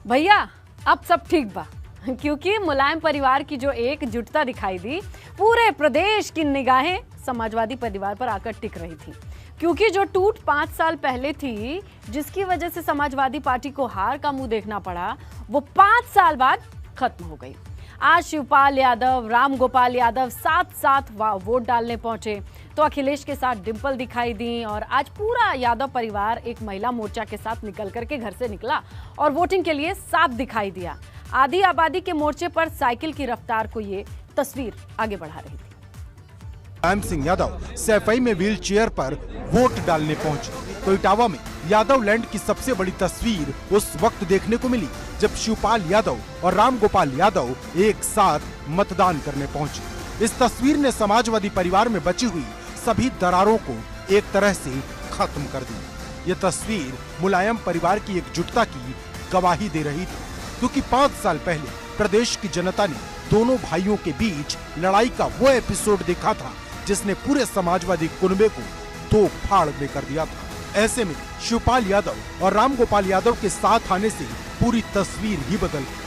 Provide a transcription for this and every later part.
भैया अब सब ठीक बा, क्योंकि मुलायम परिवार की जो एकजुटता दिखाई दी, पूरे प्रदेश की निगाहें समाजवादी परिवार पर आकर टिक रही थी। क्योंकि जो टूट 5 साल पहले थी, जिसकी वजह से समाजवादी पार्टी को हार का मुंह देखना पड़ा, वो 5 साल बाद खत्म हो गई। आज शिवपाल यादव, राम गोपाल यादव साथ साथ वोट डालने पहुंचे, तो अखिलेश के साथ डिंपल दिखाई दी और आज पूरा यादव परिवार एक महिला मोर्चा के साथ निकल करके घर से निकला और वोटिंग के लिए साफ दिखाई दिया। आधी आबादी के मोर्चे पर साइकिल की रफ्तार को ये तस्वीर आगे बढ़ा रही थी। मुलायम सिंह यादव सैफई में व्हील चेयर पर वोट डालने पहुंचे, तो इटावा में यादव लैंड की सबसे बड़ी तस्वीर उस वक्त देखने को मिली जब शिवपाल यादव और राम गोपाल यादव एक साथ मतदान करने पहुंचे। इस तस्वीर ने समाजवादी परिवार में बची हुई सभी दरारों को एक तरह से खत्म कर दी। ये तस्वीर मुलायम परिवार की एकजुटता की गवाही दे रही थी, क्योंकि 5 साल पहले प्रदेश की जनता ने दोनों भाइयों के बीच लड़ाई का वो एपिसोड देखा था जिसने पूरे समाजवादी कुनबे को दो फाड़ में कर दिया था। ऐसे में शिवपाल यादव और राम गोपाल यादव के साथ आने से पूरी तस्वीर ही बदल गई।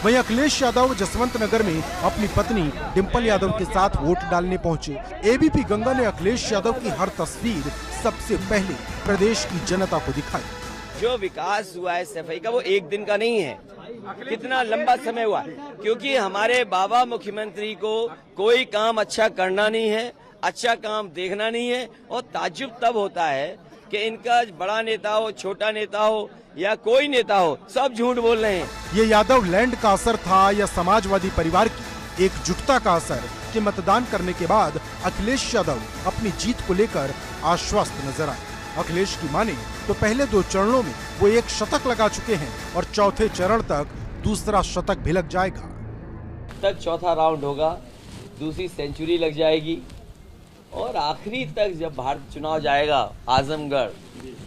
वहीं अखिलेश यादव जसवंत नगर में अपनी पत्नी डिंपल यादव के साथ वोट डालने पहुंचे। एबीपी गंगा ने अखिलेश यादव की हर तस्वीर सबसे पहले प्रदेश की जनता को दिखाई। जो विकास हुआ है सफाई का, वो एक दिन का नहीं है, कितना लंबा समय हुआ, क्योंकि हमारे बाबा मुख्यमंत्री को कोई काम अच्छा करना नहीं है, अच्छा काम देखना नहीं है। और ताज्जुब तब होता है कि इनका बड़ा नेता हो, छोटा नेता हो या कोई नेता हो, सब झूठ बोल रहे हैं। ये यादव लैंड का असर था या समाजवादी परिवार की एकजुटता का असर कि मतदान करने के बाद अखिलेश यादव अपनी जीत को लेकर आश्वस्त नजर आए। अखिलेश की माने तो पहले 2 चरणों में वो 1 शतक लगा चुके हैं और चौथे चरण तक दूसरा शतक भी लग जाएगा। तक चौथा राउंड होगा, दूसरी सेंचुरी लग जाएगी और आखिरी तक जब भारत चुनाव जाएगा, आजमगढ़,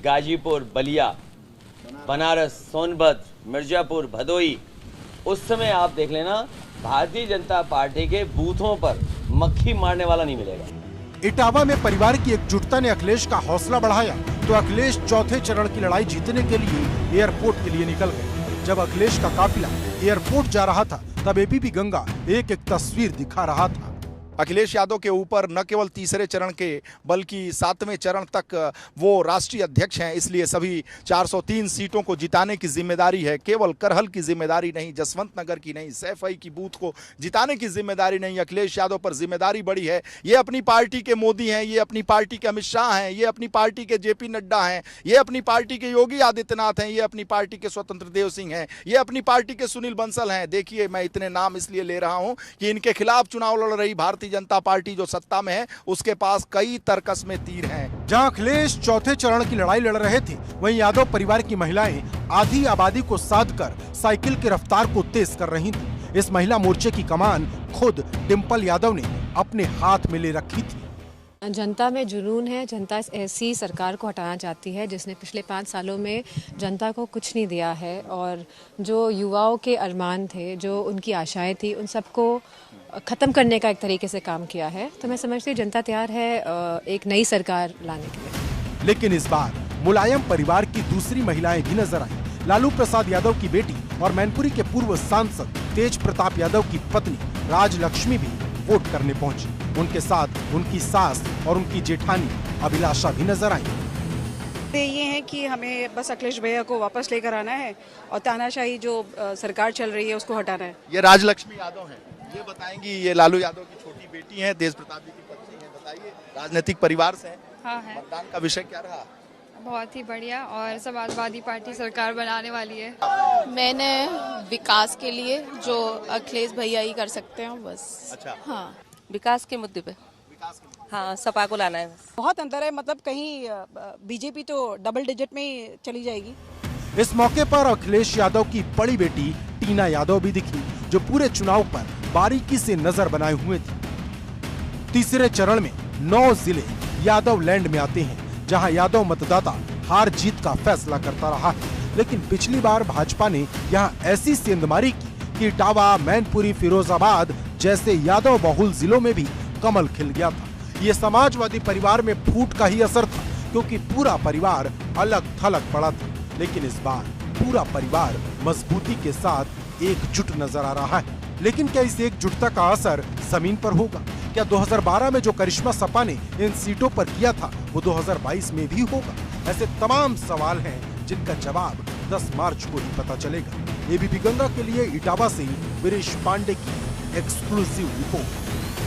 गाजीपुर, बलिया, बनारस, सोनभद्र, मिर्जापुर, भदोही, उस समय आप देख लेना भारतीय जनता पार्टी के बूथों पर मक्खी मारने वाला नहीं मिलेगा। इटावा में परिवार की एकजुटता ने अखिलेश का हौसला बढ़ाया, तो अखिलेश चौथे चरण की लड़ाई जीतने के लिए एयरपोर्ट के लिए निकल गए। जब अखिलेश का काफिला एयरपोर्ट जा रहा था, तब एबीपी गंगा एक तस्वीर दिखा रहा था। अखिलेश यादव के ऊपर न केवल तीसरे चरण के बल्कि 7वें चरण तक वो राष्ट्रीय अध्यक्ष हैं, इसलिए सभी 403 सीटों को जिताने की जिम्मेदारी है। केवल करहल की जिम्मेदारी नहीं, जसवंत नगर की नहीं, सैफई की बूथ को जिताने की जिम्मेदारी नहीं, अखिलेश यादव पर जिम्मेदारी बड़ी है। ये अपनी पार्टी के मोदी हैं, ये अपनी पार्टी के अमित शाह हैं, ये अपनी पार्टी के जेपी नड्डा हैं, ये अपनी पार्टी के योगी आदित्यनाथ हैं, ये अपनी पार्टी के स्वतंत्र देव सिंह हैं, ये अपनी पार्टी के सुनील बंसल हैं। देखिए, मैं इतने नाम इसलिए ले रहा हूं कि इनके खिलाफ चुनाव लड़ रही भारतीय जनता पार्टी जो सत्ता में है, उसके पास कई तरकस में तीर हैं। जहां अखिलेश चौथे चरण की लड़ाई लड़ रहे थे, वहीं यादव परिवार की महिलाएं आधी आबादी को साधकर साइकिल की रफ्तार को तेज कर रही थी। इस महिला मोर्चे की कमान खुद डिंपल यादव ने अपने हाथ में ले रखी थी। जनता में जुनून है, जनता ऐसी सरकार को हटाना चाहती है जिसने पिछले 5 सालों में जनता को कुछ नहीं दिया है, और जो युवाओं के अरमान थे, जो उनकी आशाएं थी, उन सबको ख़त्म करने का एक तरीके से काम किया है। तो मैं समझती हूँ जनता तैयार है एक नई सरकार लाने के लिए। लेकिन इस बार मुलायम परिवार की दूसरी महिलाएं भी नजर आई। लालू प्रसाद यादव की बेटी और मैनपुरी के पूर्व सांसद तेज प्रताप यादव की पत्नी राजलक्ष्मी भी वोट करने पहुंची। उनके साथ उनकी सास और उनकी जेठानी अभिलाषा भी नजर आई। ये है कि हमें बस अखिलेश भैया को वापस लेकर आना है और तानाशाही जो सरकार चल रही है उसको हटाना है। ये राजलक्ष्मी यादव हैं, ये बताएंगी, ये लालू यादव की छोटी बेटी हैं, तेज प्रताप जी की पत्नी हैं। बताइए, राजनीतिक परिवार से हैं। हाँ है। मतदान का विषय क्या रहा? बहुत ही बढ़िया, और समाजवादी पार्टी सरकार बनाने वाली है। मैंने विकास के लिए जो अखिलेश भैया ही कर सकते हैं बस। अच्छा। हाँ, विकास के मुद्दे पे। हाँ, सपा को लाना है बस। बहुत अंतर है, मतलब कहीं बीजेपी तो डबल डिजिट में ही चली जाएगी। इस मौके पर अखिलेश यादव की बड़ी बेटी टीना यादव भी दिखी, जो पूरे चुनाव पर बारीकी से नजर बनाए हुए थी। तीसरे चरण में 9 जिले यादव लैंड में आते हैं, जहां यादव मतदाता हार जीत का फैसला करता रहा है। लेकिन पिछली बार भाजपा ने यहां ऐसी सेंधमारी की कि इटावा, मैनपुरी, फिरोजाबाद जैसे यादव बहुल जिलों में भी कमल खिल गया था। ये समाजवादी परिवार में फूट का ही असर था, क्योंकि पूरा परिवार अलग थलग पड़ा था। लेकिन इस बार पूरा परिवार मजबूती के साथ एकजुट नजर आ रहा है। लेकिन क्या इस एकजुटता का असर जमीन पर होगा? क्या 2012 में जो करिश्मा सपा ने इन सीटों पर किया था वो 2022 में भी होगा? ऐसे तमाम सवाल हैं जिनका जवाब 10 मार्च को ही पता चलेगा। एबीपी गंगा के लिए इटावा से वीरेश पांडे की एक्सक्लूसिव रिपोर्ट।